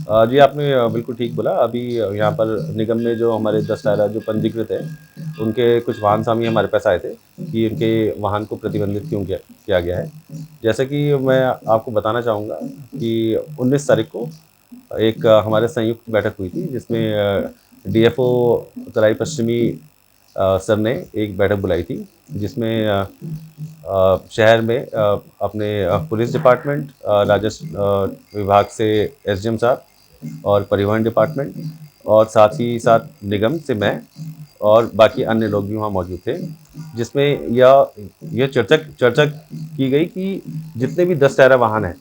जी, आपने बिल्कुल ठीक बोला। अभी यहाँ पर निगम में जो हमारे 10 टायरा जो पंजीकृत हैं, उनके कुछ वाहन स्वामी हमारे पास आए थे कि इनके वाहन को प्रतिबंधित क्यों किया गया है। जैसे कि मैं आपको बताना चाहूँगा कि 19 तारीख को एक हमारे संयुक्त बैठक हुई थी, जिसमें डीएफओ तराई पश्चिमी सर ने एक बैठक बुलाई थी, जिसमें शहर में अपने पुलिस डिपार्टमेंट, राजस्व विभाग से एसडीएम साहब और परिवहन डिपार्टमेंट और साथ ही साथ निगम से मैं और बाकी अन्य लोग भी वहाँ मौजूद थे, जिसमें यह चर्चा की गई कि जितने भी 10 टायरा वाहन हैं,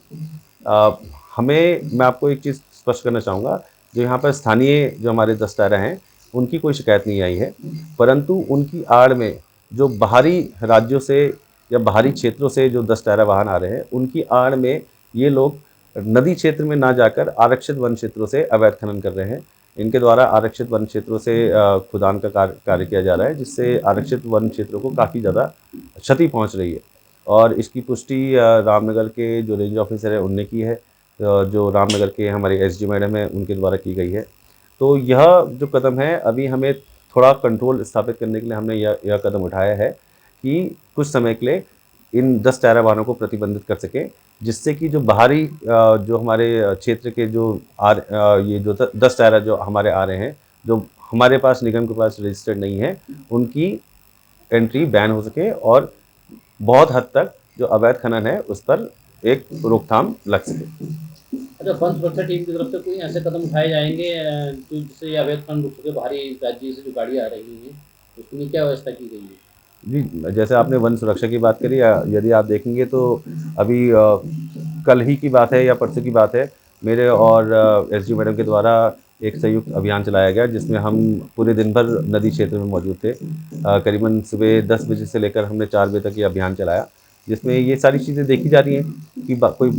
अ, मैं आपको एक चीज़ स्पष्ट करना चाहूँगा, जो यहाँ पर स्थानीय जो हमारे 10 टायरा हैं, उनकी कोई शिकायत नहीं आई है, परंतु उनकी आड़ में जो बाहरी राज्यों से या बाहरी क्षेत्रों से जो 10 टायरा वाहन आ रहे हैं, उनकी आड़ में ये लोग नदी क्षेत्र में ना जाकर आरक्षित वन क्षेत्रों से अवैध खनन कर रहे हैं। इनके द्वारा आरक्षित वन क्षेत्रों से खुदान का कार्य किया जा रहा है, जिससे आरक्षित वन क्षेत्रों को काफ़ी ज़्यादा क्षति पहुँच रही है। और इसकी पुष्टि रामनगर के जो रेंज ऑफिसर है उनने की है, जो रामनगर के हमारे एसडी मैडम है उनके द्वारा की गई है। तो यह जो कदम है, अभी हमें थोड़ा कंट्रोल स्थापित करने के लिए हमने यह कदम उठाया है कि कुछ समय के लिए इन 10 टायरा वाहनों को प्रतिबंधित कर सकें, जिससे कि जो बाहरी जो हमारे क्षेत्र के जो ये जो 10 टायरा जो हमारे आ रहे हैं, जो हमारे पास निगम के पास रजिस्टर्ड नहीं है, उनकी एंट्री बैन हो सके और बहुत हद तक जो अवैध खनन है उस पर एक रोकथाम लग सके। अच्छा, वन सुरक्षा टीम की तरफ से कोई ऐसे कदम उठाए जाएंगे जो जिससे ये अवैध खनन रुक सके? बाहरी राज्य से जो गाड़ी आ रही हैं उसमें क्या व्यवस्था की गई है? जी, जैसे आपने वन सुरक्षा की बात करी, यदि आप देखेंगे तो अभी कल ही की बात है या परसों की बात है, मेरे और एसडी मैडम के द्वारा एक संयुक्त अभियान चलाया गया, जिसमें हम पूरे दिन भर नदी क्षेत्र में मौजूद थे। करीबन सुबह 10 बजे से लेकर हमने 4 बजे तक ये अभियान चलाया, जिसमें ये सारी चीज़ें देखी जा रही हैं कि कोई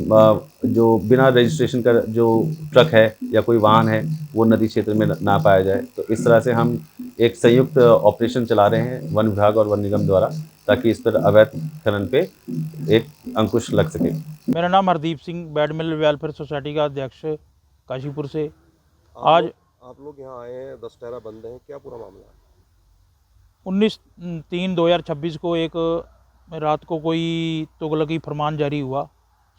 जो बिना रजिस्ट्रेशन का जो ट्रक है या कोई वाहन है, वो नदी क्षेत्र में ना पाया जाए। तो इस तरह से हम एक संयुक्त ऑपरेशन चला रहे हैं वन विभाग और वन निगम द्वारा, ताकि इस पर अवैध खनन पे एक अंकुश लग सके। मेरा नाम हरदीप सिंह, बैड मिल वेलफेयर सोसाइटी का अध्यक्ष काशीपुर से। आज आप लोग यहाँ आए हैं, 10 टायरा बंद हैं, क्या पूरा मामला है? 19/3/2026 को एक रात को कोई तुगलकी फरमान जारी हुआ।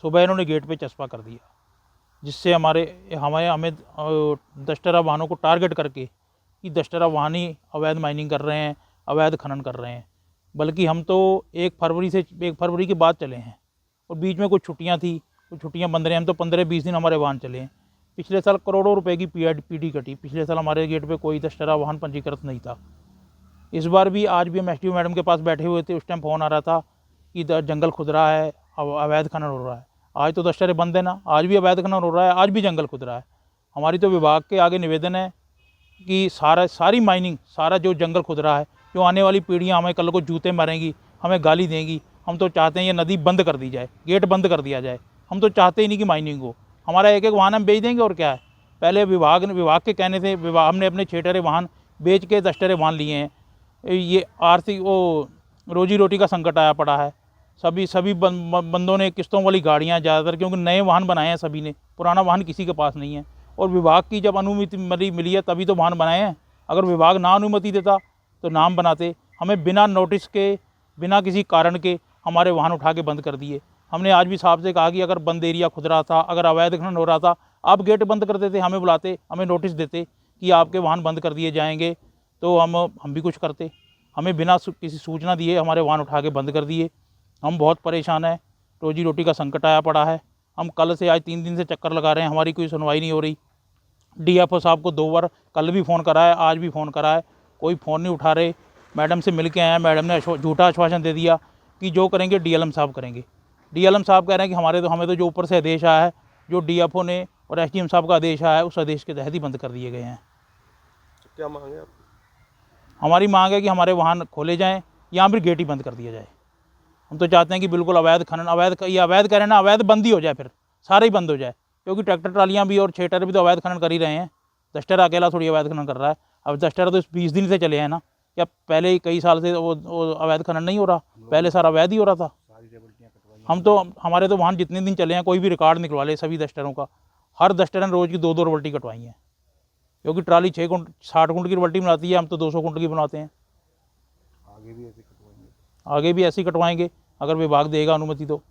सुबह इन्होंने गेट पे चस्पा कर दिया, जिससे हमें 10 टायरा वाहनों को टारगेट करके कि 10 टायरा वाहन ही अवैध माइनिंग कर रहे हैं, अवैध खनन कर रहे हैं। बल्कि हम तो 1 फरवरी के बाद चले हैं और बीच में कुछ छुट्टियां थी, कुछ छुट्टियां बंद रहे। हम तो 15-20 दिन हमारे वाहन चले हैं। पिछले साल करोड़ों रुपए की पीडी कटी। पिछले साल हमारे गेट पे कोई 10 टायरा वाहन पंजीकृत नहीं था। इस बार भी आज भी हम एसडीओ मैडम के पास बैठे हुए थे, उस टाइम फ़ोन आ रहा था कि जंगल खुद रहा है, अवैध खनन हो रहा है। आज तो 10 टायरे बंद है ना, आज भी अवैध खनन हो रहा है, आज भी जंगल खुद रहा है। हमारी तो विभाग के आगे निवेदन है कि सारी माइनिंग, सारा जो जंगल खुद रहा है, जो आने वाली पीढ़ियाँ हमें कल को जूते मारेंगी, हमें गाली देंगी। हम तो चाहते हैं ये नदी बंद कर दी जाए, गेट बंद कर दिया जाए। हम तो चाहते ही नहीं कि माइनिंग हो। हमारा एक वाहन हम बेच देंगे और क्या है। पहले विभाग के कहने से हमने अपने 6 टायरे वाहन बेच के 10 टायरे वाहन लिए हैं। ये आर्थिक रोजी रोटी का संकट आया पड़ा है। सभी बंदों ने किस्तों वाली गाड़ियाँ ज़्यादातर, क्योंकि नए वाहन बनाए हैं सभी ने, पुराना वाहन किसी के पास नहीं है। और विभाग की जब अनुमति मिली है तभी तो वाहन बनाए हैं। अगर विभाग ना अनुमति देता तो नाम बनाते। हमें बिना नोटिस के, बिना किसी कारण के हमारे वाहन उठा के बंद कर दिए। हमने आज भी साहब से कहा कि अगर बंद एरिया खुद रहा था, अगर अवैध खनन हो रहा था, आप गेट बंद कर देते, हमें बुलाते, हमें नोटिस देते कि आपके वाहन बंद कर दिए जाएंगे, तो हम भी कुछ करते। हमें बिना किसी सूचना दिए हमारे वाहन उठा के बंद कर दिए। हम बहुत परेशान हैं, रोजी रोटी का संकट आया पड़ा है। हम कल से आज 3 दिन से चक्कर लगा रहे हैं, हमारी कोई सुनवाई नहीं हो रही। डीएफओ साहब को 2 बार कल भी फ़ोन करा है, आज भी फ़ोन करा है, कोई फ़ोन नहीं उठा रहे। मैडम से मिल के आए हैं, मैडम ने झूठा आश्वासन दे दिया कि जो करेंगे डीएलएम साहब करेंगे। डीएलएम साहब कह रहे हैं कि हमें तो जो ऊपर से आदेश आया है, जो डीएफओ ने और एसडीएम साहब का आदेश आया है, उस आदेश के तहत ही बंद कर दिए गए हैं। तो क्या मांग है आपकी? हमारी मांग है कि हमारे वाहन खोले जाएँ या फिर गेट ही बंद कर दिया जाए। हम तो चाहते हैं कि बिल्कुल अवैध खनन, अवैध कह रहे हैं ना, अवैध बंद ही हो जाए, फिर सारा ही बंद हो जाए। क्योंकि ट्रैक्टर ट्रालियाँ भी और 6 टायर भी तो अवैध खनन कर ही रहे हैं। 10 टायर अकेला थोड़ी अवैध खनन कर रहा है। अब 10 टायर तो इस 20 दिन से चले हैं ना, क्या पहले कई साल से वो अवैध खनन नहीं हो रहा? पहले सारा अवैध ही हो रहा था। हमारे तो वाहन जितने दिन चले हैं, कोई भी रिकॉर्ड निकलवा ले सभी 10 टायरों का, हर 10 टन रोज़ की 2-2 रबल्टी कटवाई हैं, क्योंकि ट्राली 60 कुंट की रबल्टी बनाती है, हम तो 200 कुंट की बनाते हैं। आगे भी ऐसे कटवाएंगे? आगे भी ऐसे ही कटवाएंगे अगर विभाग देगा अनुमति तो।